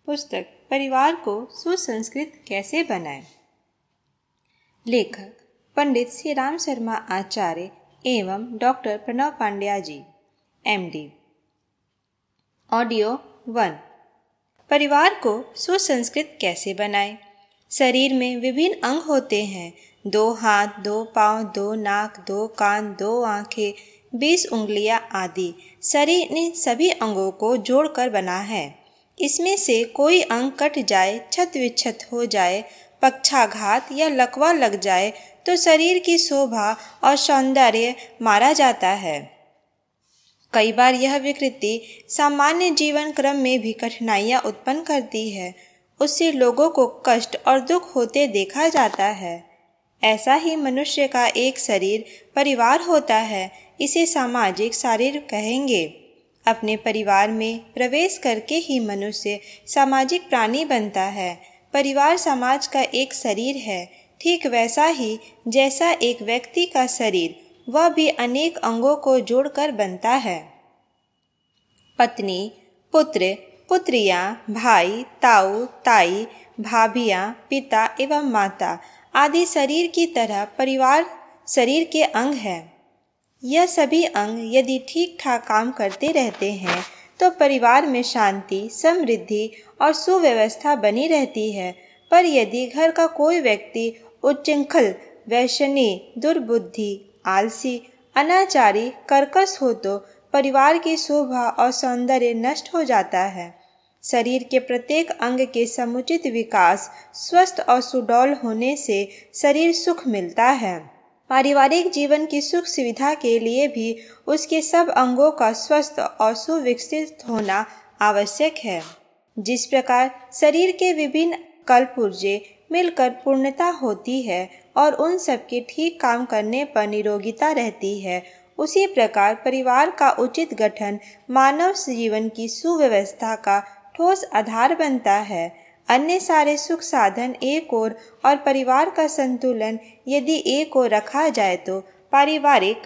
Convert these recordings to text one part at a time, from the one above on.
पुस्तक परिवार को सुसंस्कृत कैसे बनाएं। लेखक पंडित श्री राम शर्मा आचार्य एवं डॉक्टर प्रणव पांड्या जी, MD। ऑडियो 1। परिवार को सुसंस्कृत कैसे बनाएं। शरीर में विभिन्न अंग होते हैं। 2 हाथ, 2 पाँव, 2 नाक, 2 कान, 2 आँखें, 20 उंगलियां आदि। शरीर ने सभी अंगों को जोड़कर बना है। इसमें से कोई अंग कट जाए, क्षत विक्षत हो जाए, पक्षाघात या लकवा लग जाए तो शरीर की शोभा और सौंदर्य मारा जाता है। कई बार यह विकृति सामान्य जीवन क्रम में भी कठिनाइयां उत्पन्न करती है। उससे लोगों को कष्ट और दुख होते देखा जाता है। ऐसा ही मनुष्य का एक शरीर परिवार होता है। इसे सामाजिक शरीर कहेंगे। अपने परिवार में प्रवेश करके ही मनुष्य सामाजिक प्राणी बनता है। परिवार समाज का एक शरीर है। ठीक वैसा ही जैसा एक व्यक्ति का शरीर, वह भी अनेक अंगों को जोड़कर बनता है। पत्नी, पुत्र, पुत्रियां, भाई, ताऊ, ताई, भाभियां, पिता एवं माता आदि शरीर की तरह परिवार शरीर के अंग है। यह सभी अंग यदि ठीक ठाक काम करते रहते हैं तो परिवार में शांति, समृद्धि और सुव्यवस्था बनी रहती है। पर यदि घर का कोई व्यक्ति उच्चृंखल, वैषयी, दुर्बुद्धि, आलसी, अनाचारी, कर्कश हो तो परिवार की शोभा और सौंदर्य नष्ट हो जाता है। शरीर के प्रत्येक अंग के समुचित विकास, स्वस्थ और सुडौल होने से शरीर सुख मिलता है। पारिवारिक जीवन की सुख सुविधा के लिए भी उसके सब अंगों का स्वस्थ और सुविकसित होना आवश्यक है। जिस प्रकार शरीर के विभिन्न कलपुर्जे मिलकर पूर्णता होती है और उन सब के ठीक काम करने पर निरोगिता रहती है, उसी प्रकार परिवार का उचित गठन मानव जीवन की सुव्यवस्था का ठोस आधार बनता है। अन्य सारे सुख साधन एक ओर और परिवार का संतुलन यदि एक ओर रखा जाए तो पारिवारिक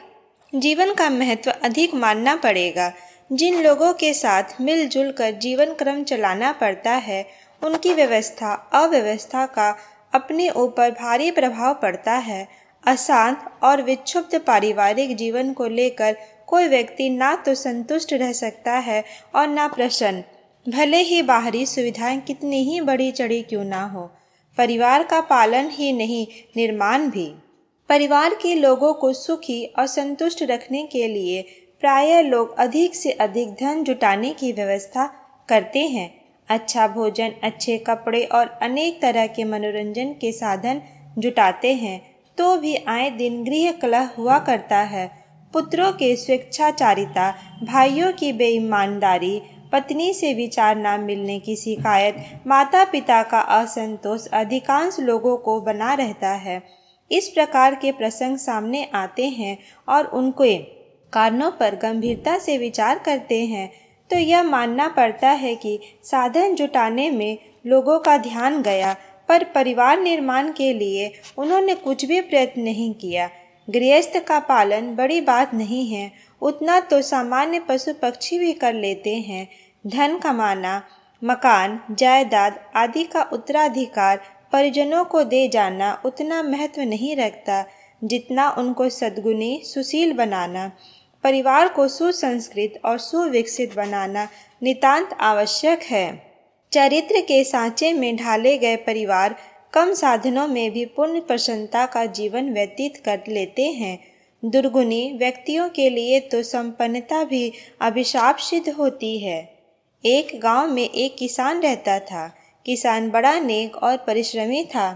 जीवन का महत्व अधिक मानना पड़ेगा। जिन लोगों के साथ मिलजुल कर जीवन क्रम चलाना पड़ता है, उनकी व्यवस्था अव्यवस्था का अपने ऊपर भारी प्रभाव पड़ता है। अशांत और विक्षुब्ध पारिवारिक जीवन को लेकर कोई व्यक्ति ना तो संतुष्ट रह सकता है और ना प्रसन्न, भले ही बाहरी सुविधाएं कितनी ही बढ़ी चढ़ी क्यों ना हो। परिवार का पालन ही नहीं, निर्माण भी। परिवार के लोगों को सुखी और संतुष्ट रखने के लिए प्रायः लोग अधिक से अधिक धन जुटाने की व्यवस्था करते हैं। अच्छा भोजन, अच्छे कपड़े और अनेक तरह के मनोरंजन के साधन जुटाते हैं। तो भी आए दिन गृह कलह हुआ करता है। पुत्रों के स्वेच्छाचारिता, भाइयों की बेईमानदारी, पत्नी से विचार न मिलने की शिकायत, माता पिता का असंतोष अधिकांश लोगों को बना रहता है। इस प्रकार के प्रसंग सामने आते हैं और उनके कारणों पर गंभीरता से विचार करते हैं तो यह मानना पड़ता है कि साधन जुटाने में लोगों का ध्यान गया, पर परिवार निर्माण के लिए उन्होंने कुछ भी प्रयत्न नहीं किया। गृहस्थ का पालन बड़ी बात नहीं है, उतना तो सामान्य पशु पक्षी भी कर लेते हैं। धन कमाना, मकान, जायदाद आदि का उत्तराधिकार परिजनों को दे जाना उतना महत्व नहीं रखता जितना उनको सद्गुणी, सुशील बनाना। परिवार को सुसंस्कृत और सुविकसित बनाना नितांत आवश्यक है। चरित्र के सांचे में ढाले गए परिवार कम साधनों में भी पूर्ण प्रसन्नता का जीवन व्यतीत कर लेते हैं। दुर्गुणी व्यक्तियों के लिए तो संपन्नता भी अभिशाप सिद्ध होती है। एक गांव में एक किसान रहता था। किसान बड़ा नेक और परिश्रमी था।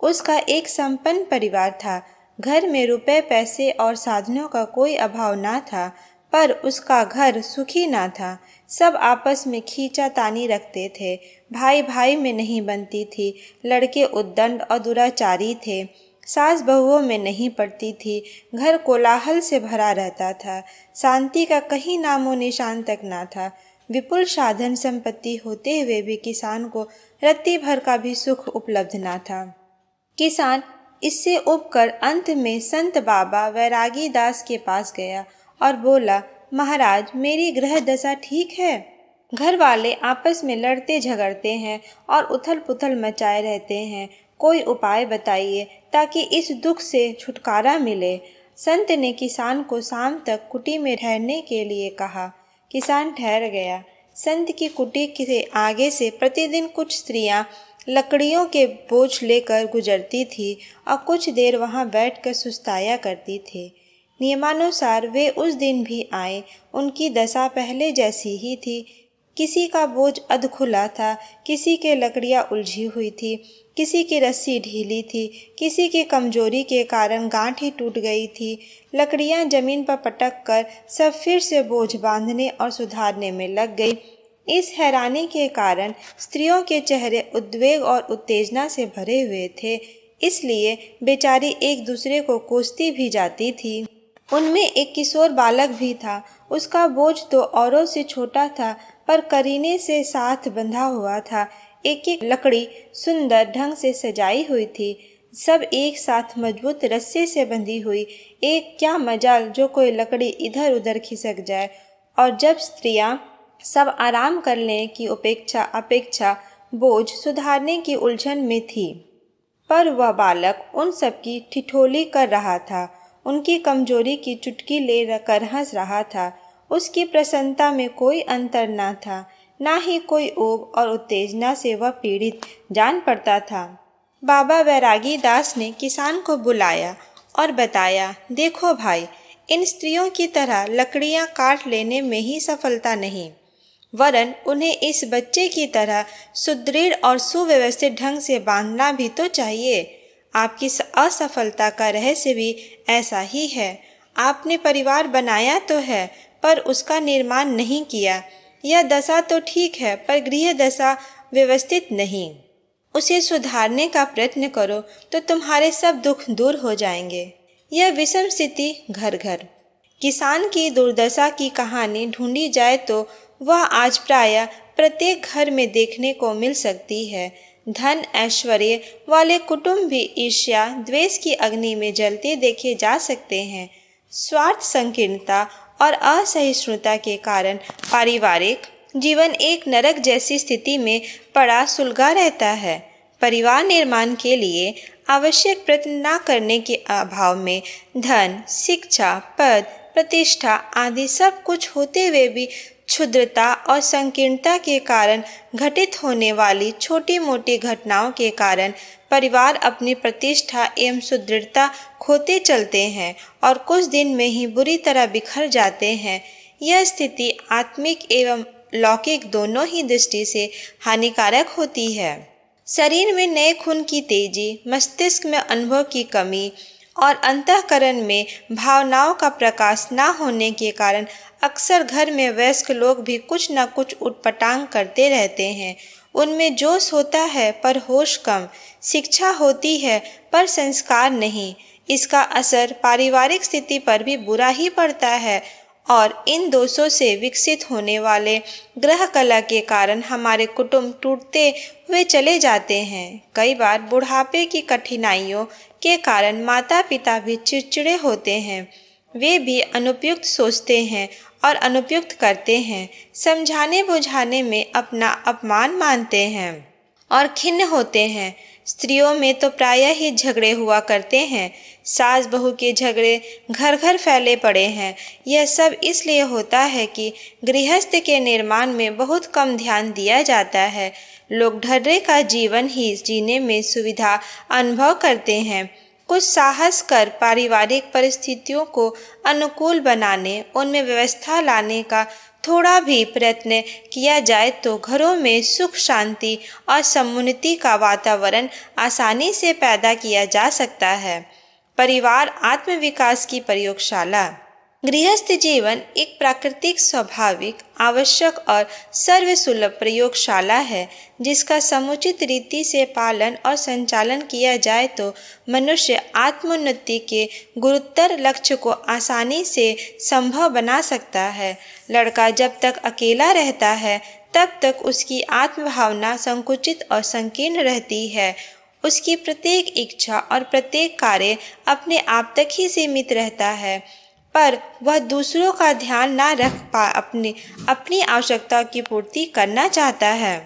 उसका एक संपन्न परिवार था। घर में रुपए, पैसे और साधनों का कोई अभाव ना था, पर उसका घर सुखी ना था। सब आपस में खींचातानी रखते थे। भाई भाई में नहीं बनती थी। लड़के उद्दंड और दुराचारी थे। सास बहुओं में नहीं पड़ती थी। घर कोलाहल से भरा रहता था। शांति का कहीं नामो निशान तक ना था। विपुल साधन संपत्ति होते हुए भी किसान को रत्ती भर का भी सुख उपलब्ध ना था। किसान इससे उबकर अंत में संत बाबा वैरागी दास के पास गया और बोला, महाराज, मेरी ग्रह दशा ठीक है? घर वाले आपस में लड़ते झगड़ते हैं और उथल पुथल मचाए रहते हैं। कोई उपाय बताइए ताकि इस दुख से छुटकारा मिले। संत ने किसान को शाम तक कुटी में ठहरने के लिए कहा। किसान ठहर गया। संत की कुटी के आगे से प्रतिदिन कुछ स्त्रियां लकड़ियों के बोझ लेकर गुजरती थी और कुछ देर वहां बैठकर सुस्ताया करती थी। नियमानुसार वे उस दिन भी आए। उनकी दशा पहले जैसी ही थी। किसी का बोझ अधखुला था, किसी के लकड़ियां उलझी हुई थी, किसी की रस्सी ढीली थी, किसी की कमजोरी के कारण गांठ ही टूट गई थी। लकड़ियां जमीन पर पटक कर सब फिर से बोझ बांधने और सुधारने में लग गई। इस हैरानी के कारण स्त्रियों के चेहरे उद्वेग और उत्तेजना से भरे हुए थे, इसलिए बेचारी एक दूसरे को कोसती भी जाती थी। उनमें एक किशोर बालक भी था। उसका बोझ तो औरों से छोटा था, पर करीने से साथ बंधा हुआ था। एक एक लकड़ी सुंदर ढंग से सजाई हुई थी, सब एक साथ मजबूत रस्से से बंधी हुई। एक क्या मजाल जो कोई लकड़ी इधर उधर खिसक जाए। और जब स्त्रियां सब आराम करने की अपेक्षा बोझ सुधारने की उलझन में थी, पर वह बालक उन सबकी ठिठोली कर रहा था, उनकी कमजोरी की चुटकी ले कर हंस रहा था। उसकी प्रसन्नता में कोई अंतर न था, ना ही कोई ऊब और उत्तेजना से वह पीड़ित जान पड़ता था। बाबा वैरागी दास ने किसान को बुलाया और बताया, देखो भाई, इन स्त्रियों की तरह लकड़ियां काट लेने में ही सफलता नहीं, वरन उन्हें इस बच्चे की तरह सुदृढ़ और सुव्यवस्थित ढंग से बांधना भी तो चाहिए। आपकी असफलता का रहस्य भी ऐसा ही है। आपने परिवार बनाया तो है, पर उसका निर्माण नहीं किया। यह दशा तो ठीक है, पर गृह दशा व्यवस्थित नहीं। उसे सुधारने का प्रयत्न करो तो तुम्हारे सब दुख दूर हो जाएंगे। यह विषम स्थिति घर घर। किसान की दुर्दशा की कहानी ढूंढी जाए तो वह आज प्रायः प्रत्येक घर में देखने को मिल सकती है। धन ऐश्वर्य वाले कुटुंब भी ईर्ष्या द्वेष की अग्नि में जलते देखे जा सकते हैं। स्वार्थ संकीर्णता और असहिष्णुता के कारण पारिवारिक जीवन एक नरक जैसी स्थिति में पड़ा सुलगा रहता है। परिवार निर्माण के लिए आवश्यक प्रयत्न न करने के अभाव में धन, शिक्षा, पद, प्रतिष्ठा आदि सब कुछ होते हुए भी क्षुद्रता और संकीर्णता के कारण घटित होने वाली छोटी मोटी घटनाओं के कारण परिवार अपनी प्रतिष्ठा एवं सुदृढ़ता खोते चलते हैं और कुछ दिन में ही बुरी तरह बिखर जाते हैं। यह स्थिति आत्मिक एवं लौकिक दोनों ही दृष्टि से हानिकारक होती है। शरीर में नए खून की तेजी, मस्तिष्क में अनुभव की कमी और अंतःकरण में भावनाओं का प्रकाश न होने के कारण अक्सर घर में वयस्क लोग भी कुछ न कुछ उटपटांग करते रहते हैं। उनमें जोश होता है पर होश कम, शिक्षा होती है पर संस्कार नहीं। इसका असर पारिवारिक स्थिति पर भी बुरा ही पड़ता है और इन दोषों से विकसित होने वाले गृह कला के कारण हमारे कुटुंब टूटते हुए चले जाते हैं। कई बार बुढ़ापे की कठिनाइयों के कारण माता पिता भी चिड़चिड़े होते हैं। वे भी अनुपयुक्त सोचते हैं और अनुपयुक्त करते हैं। समझाने बुझाने में अपना अपमान मानते हैं और खिन्न होते हैं। स्त्रियों में तो प्रायः ही झगड़े हुआ करते हैं। सास बहू के झगड़े घर घर फैले पड़े हैं। यह सब इसलिए होता है कि गृहस्थ के निर्माण में बहुत कम ध्यान दिया जाता है। लोग ढर्रे का जीवन ही जीने में सुविधा अनुभव करते हैं। कुछ साहस कर पारिवारिक परिस्थितियों को अनुकूल बनाने, उनमें व्यवस्था लाने का थोड़ा भी प्रयत्न किया जाए तो घरों में सुख शांति और समुन्नति का वातावरण आसानी से पैदा किया जा सकता है। परिवार आत्मविकास की प्रयोगशाला। गृहस्थ जीवन एक प्राकृतिक, स्वाभाविक, आवश्यक और सर्वसुलभ प्रयोगशाला है, जिसका समुचित रीति से पालन और संचालन किया जाए तो मनुष्य आत्मोन्नति के गुरुतर लक्ष्य को आसानी से संभव बना सकता है। लड़का जब तक अकेला रहता है तब तक उसकी आत्मभावना संकुचित और संकीर्ण रहती है। उसकी प्रत्येक इच्छा और प्रत्येक कार्य अपने आप तक ही सीमित रहता है। पर वह दूसरों का ध्यान ना रख पा अपनी आवश्यकताओं की पूर्ति करना चाहता है।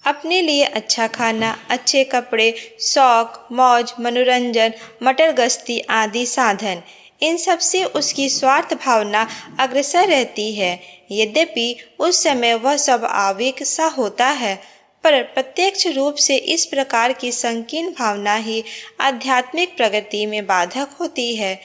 अपने लिए अच्छा खाना, अच्छे कपड़े, शौक, मौज, मनोरंजन, मटर गश्ती आदि साधन, इन सब से उसकी स्वार्थ भावना अग्रसर रहती है। यद्यपि उस समय वह सब आवेग सा होता है, पर प्रत्यक्ष रूप से इस प्रकार की संकीर्ण भावना ही आध्यात्मिक प्रगति में बाधक होती है।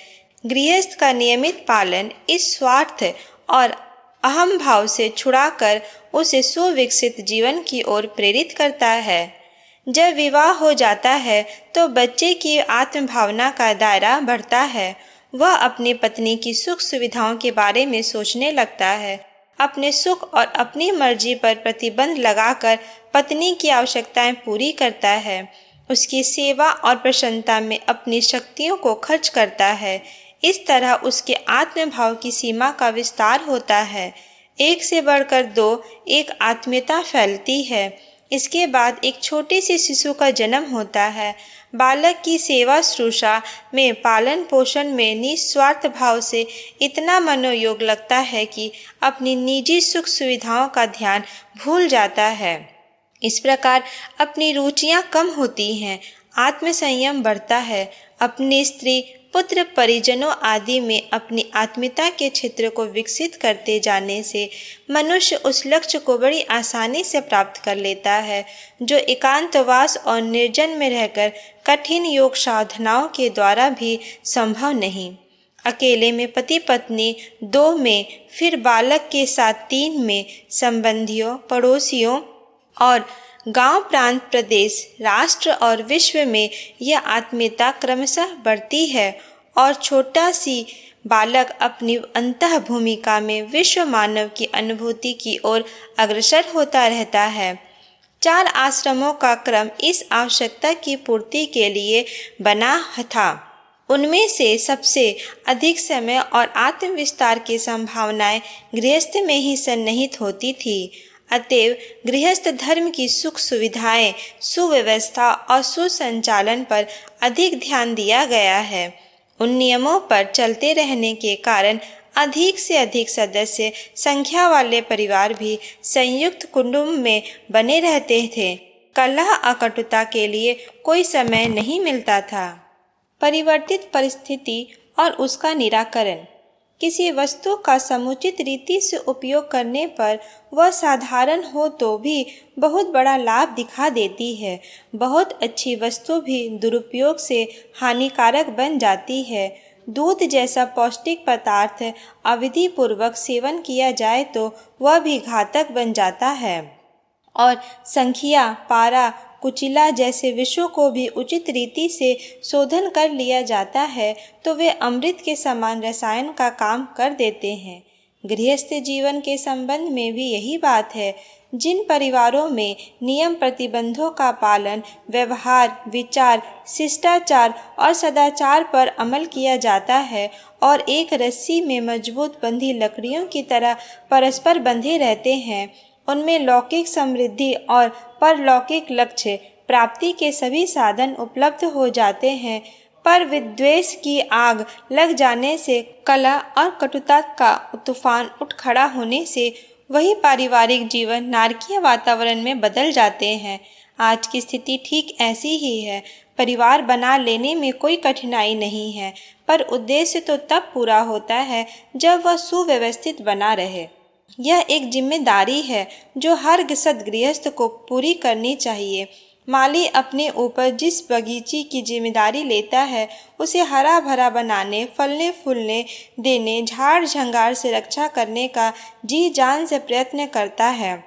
गृहस्थ का नियमित पालन इस स्वार्थ और अहम भाव से छुड़ाकर उसे सुविकसित जीवन की ओर प्रेरित करता है। जब विवाह हो जाता है तो बच्चे की आत्म भावना का दायरा बढ़ता है। वह अपनी पत्नी की सुख सुविधाओं के बारे में सोचने लगता है। अपने सुख और अपनी मर्जी पर प्रतिबंध लगाकर पत्नी की आवश्यकताएं पूरी करता है। उसकी सेवा और प्रसन्नता में अपनी शक्तियों को खर्च करता है। इस तरह उसके आत्मभाव की सीमा का विस्तार होता है। एक से बढ़कर दो एक आत्मीयता फैलती है। इसके बाद एक छोटे से शिशु का जन्म होता है। बालक की सेवा शुश्रूषा में, पालन पोषण में निस्वार्थ भाव से इतना मनोयोग लगता है कि अपनी निजी सुख सुविधाओं का ध्यान भूल जाता है। इस प्रकार अपनी रुचियां कम होती हैं, आत्मसंयम बढ़ता है। अपनी स्त्री, पुत्र, परिजनों आदि में अपनी आत्मीयता के क्षेत्र को विकसित करते जाने से मनुष्य उस लक्ष्य को बड़ी आसानी से प्राप्त कर लेता है जो एकांतवास और निर्जन में रहकर कठिन योग साधनाओं के द्वारा भी संभव नहीं। अकेले में पति पत्नी, दो में, फिर बालक के साथ तीन में, संबंधियों, पड़ोसियों और गांव, प्रांत, प्रदेश, राष्ट्र और विश्व में यह आत्मीयता क्रमशः बढ़ती है और छोटा सी बालक अपनी अंतः भूमिका में विश्व मानव की अनुभूति की ओर अग्रसर होता रहता है। 4 आश्रमों का क्रम इस आवश्यकता की पूर्ति के लिए बना था। उनमें से सबसे अधिक समय और आत्मविस्तार की संभावनाएं गृहस्थ में ही सन्निहित होती थी। अतएव गृहस्थ धर्म की सुख सुविधाएं, सुव्यवस्था और सुसंचालन पर अधिक ध्यान दिया गया है। उन नियमों पर चलते रहने के कारण अधिक से अधिक सदस्य संख्या वाले परिवार भी संयुक्त कुटुंब में बने रहते थे। कलह अकटुता के लिए कोई समय नहीं मिलता था। परिवर्तित परिस्थिति और उसका निराकरण। किसी वस्तु का समुचित रीति से उपयोग करने पर वह साधारण हो तो भी बहुत बड़ा लाभ दिखा देती है। बहुत अच्छी वस्तु भी दुरुपयोग से हानिकारक बन जाती है। दूध जैसा पौष्टिक पदार्थ अविधि पूर्वक सेवन किया जाए तो वह भी घातक बन जाता है और संखिया, पारा, कुचिला जैसे विषयों को भी उचित रीति से शोधन कर लिया जाता है तो वे अमृत के समान रसायन का काम कर देते हैं। गृहस्थ जीवन के संबंध में भी यही बात है। जिन परिवारों में नियम प्रतिबंधों का पालन, व्यवहार, विचार, शिष्टाचार और सदाचार पर अमल किया जाता है और एक रस्सी में मजबूत बंधी लकड़ियों की तरह परस्पर बंधे रहते हैं, उनमें लौकिक समृद्धि और परलौकिक लक्ष्य प्राप्ति के सभी साधन उपलब्ध हो जाते हैं। पर विद्वेष की आग लग जाने से, कलह और कटुता का तूफान उठ खड़ा होने से वही पारिवारिक जीवन नारकीय वातावरण में बदल जाते हैं। आज की स्थिति ठीक ऐसी ही है। परिवार बना लेने में कोई कठिनाई नहीं है, पर उद्देश्य तो तब पूरा होता है जब वह सुव्यवस्थित बना रहे। यह एक जिम्मेदारी है जो हर सद्गृहस्थ को पूरी करनी चाहिए। माली अपने ऊपर जिस बगीचे की जिम्मेदारी लेता है उसे हरा भरा बनाने, फलने फूलने देने, झाड़ झंगार से रक्षा करने का जी जान से प्रयत्न करता है।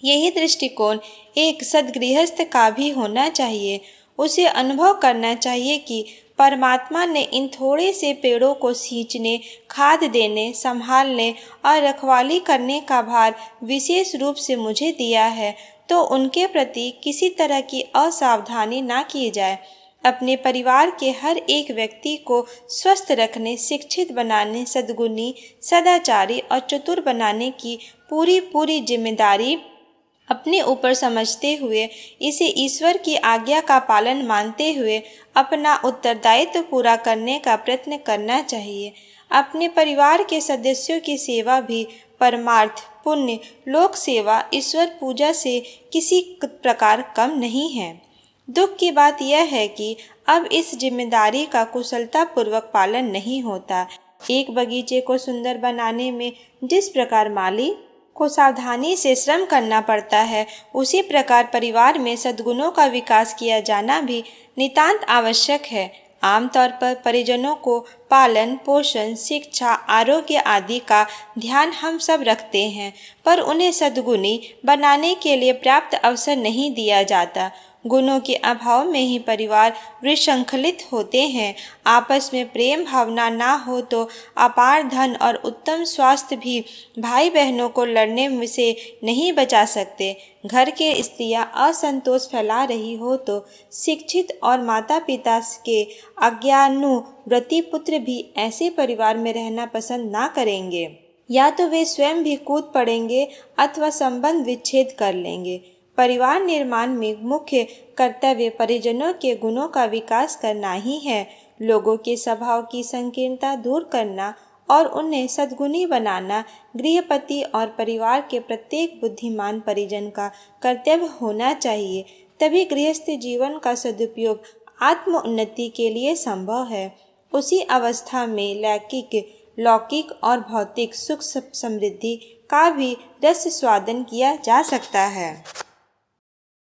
यही दृष्टिकोण एक सद्गृहस्थ का भी होना चाहिए। उसे अनुभव करना चाहिए कि परमात्मा ने इन थोड़े से पेड़ों को सींचने, खाद देने, संभालने और रखवाली करने का भार विशेष रूप से मुझे दिया है, तो उनके प्रति किसी तरह की असावधानी ना की जाए। अपने परिवार के हर एक व्यक्ति को स्वस्थ रखने, शिक्षित बनाने, सद्गुणी, सदाचारी और चतुर बनाने की पूरी जिम्मेदारी अपने ऊपर समझते हुए, इसे ईश्वर की आज्ञा का पालन मानते हुए अपना उत्तरदायित्व पूरा करने का प्रयत्न करना चाहिए। अपने परिवार के सदस्यों की सेवा भी परमार्थ, पुण्य, लोक सेवा, ईश्वर पूजा से किसी प्रकार कम नहीं है। दुख की बात यह है कि अब इस जिम्मेदारी का कुशलतापूर्वक पालन नहीं होता। एक बगीचे को सुंदर बनाने में जिस प्रकार माली को सावधानी से श्रम करना पड़ता है, उसी प्रकार परिवार में सद्गुणों का विकास किया जाना भी नितांत आवश्यक है। आमतौर पर परिजनों को पालन पोषण, शिक्षा, आरोग्य आदि का ध्यान हम सब रखते हैं, पर उन्हें सद्गुणी बनाने के लिए पर्याप्त अवसर नहीं दिया जाता। गुणों के अभाव में ही परिवार विसंखलित होते हैं। आपस में प्रेम भावना ना हो तो अपार धन और उत्तम स्वास्थ्य भी भाई बहनों को लड़ने से नहीं बचा सकते। घर के स्त्रियां असंतोष फैला रही हो तो शिक्षित और माता पिता के अज्ञानुव्रती पुत्र भी ऐसे परिवार में रहना पसंद ना करेंगे। या तो वे स्वयं भी कूद पड़ेंगे अथवा संबंध विच्छेद कर लेंगे। परिवार निर्माण में मुख्य कर्तव्य परिजनों के गुणों का विकास करना ही है। लोगों के स्वभाव की संकीर्णता दूर करना और उन्हें सद्गुणी बनाना गृहपति और परिवार के प्रत्येक बुद्धिमान परिजन का कर्तव्य होना चाहिए। तभी गृहस्थ जीवन का सदुपयोग आत्म उन्नति के लिए संभव है। उसी अवस्था में लौकिक और भौतिक सुख समृद्धि का भी रस स्वादन किया जा सकता है।